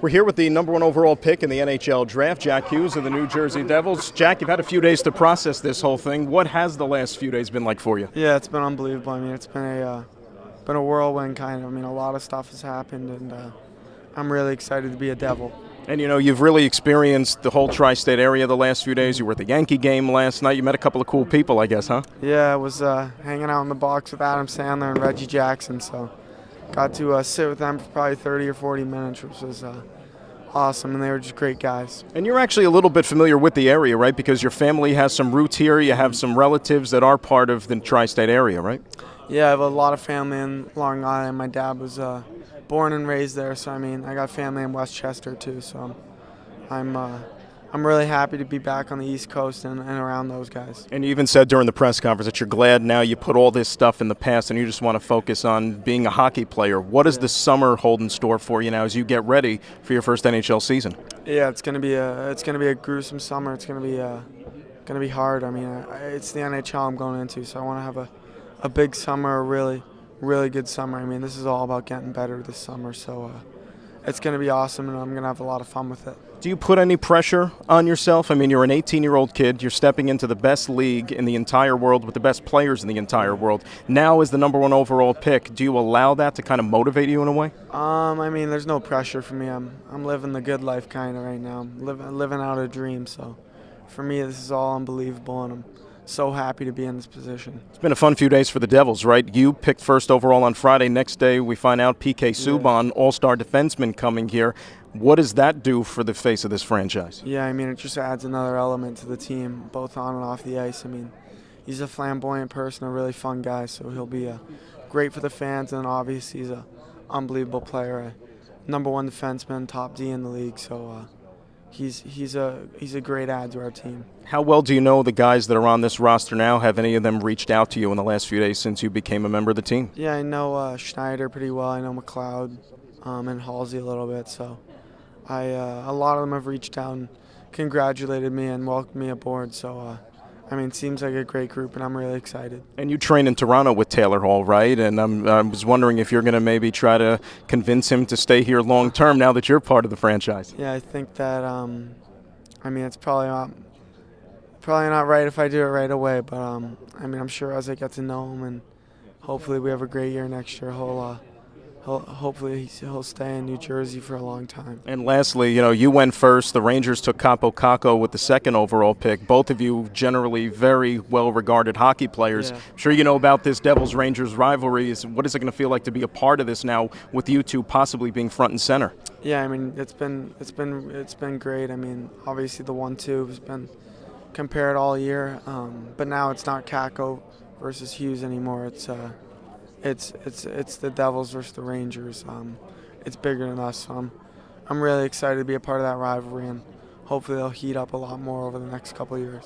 We're here with the #1 overall pick in the NHL draft, Jack Hughes of the New Jersey Devils. Jack, you've had a few days to process this whole thing. What has the last few days been like for you? Yeah, it's been unbelievable. I mean, it's been a whirlwind kind of. I mean, a lot of stuff has happened, and I'm really excited to be a Devil. And you know, you've really experienced the whole tri-state area the last few days. You were at the Yankee game last night. You met a couple of cool people, I guess, huh? Yeah, I was hanging out in the box with Adam Sandler and Reggie Jackson, so got to sit with them for probably 30 or 40 minutes, which was awesome, and they were just great guys. And you're actually a little bit familiar with the area, right? Because your family has some roots here. You have some relatives that are part of the tri-state area, right? Yeah, I have a lot of family in Long Island. My dad was born and raised there, so I mean, I got family in Westchester too. So I'm really happy to be back on the East Coast and around those guys. And you even said during the press conference that you're glad now you put all this stuff in the past and you just want to focus on being a hockey player. What does the summer hold in store for you now as you get ready for your first NHL season? Yeah, it's gonna be a gruesome summer. It's gonna be hard. I mean, it's the NHL I'm going into, so I want to have a big summer, a really good summer. I mean, this is all about getting better this summer, so it's going to be awesome, and I'm going to have a lot of fun with it. Do you put any pressure on yourself? I mean, you're an 18-year-old kid. You're stepping into the best league in the entire world with the best players in the entire world. Now as the #1 overall pick, do you allow that to kind of motivate you in a way? I mean, there's no pressure for me. I'm living the good life kind of right now. I'm living out a dream, so for me, this is all unbelievable, and I'm so happy to be in this position. It's been a fun few days for the Devils, right? You picked first overall on Friday. Next day, we find out PK Subban, all-star defenseman, coming here. What does that do for the face of this franchise? Yeah, I mean, it just adds another element to the team, both on and off the ice. I mean, he's a flamboyant person, a really fun guy, so he'll be great for the fans, and obviously he's an unbelievable player, a #1 defenseman, top D in the league, so he's a great add to our team. How well do you know the guys that are on this roster now? Have any of them reached out to you in the last few days since you became a member of the team? Yeah, I know Schneider pretty well. I know McLeod and Halsey a little bit. So a lot of them have reached out and congratulated me and welcomed me aboard. So, I mean, it seems like a great group, and I'm really excited. And you train in Toronto with Taylor Hall, right? And I was wondering if you're going to maybe try to convince him to stay here long term now that you're part of the franchise. Yeah, I think that, I mean, it's probably not right if I do it right away, but I mean, I'm sure as I get to know him and hopefully we have a great year next year, hopefully he'll stay in New Jersey for a long time. And lastly, you know, you went first. The Rangers took Capo Caco with the 2nd overall pick. Both of you generally very well-regarded hockey players. Yeah. I'm sure you know about this Devils-Rangers rivalry. What is it going to feel like to be a part of this now with you two possibly being front and center? Yeah, I mean, it's been great. I mean, obviously the 1-2 has been compared all year, but now it's not Caco versus Hughes anymore. It's the Devils versus the Rangers. It's bigger than us, so I'm really excited to be a part of that rivalry, and hopefully they'll heat up a lot more over the next couple of years.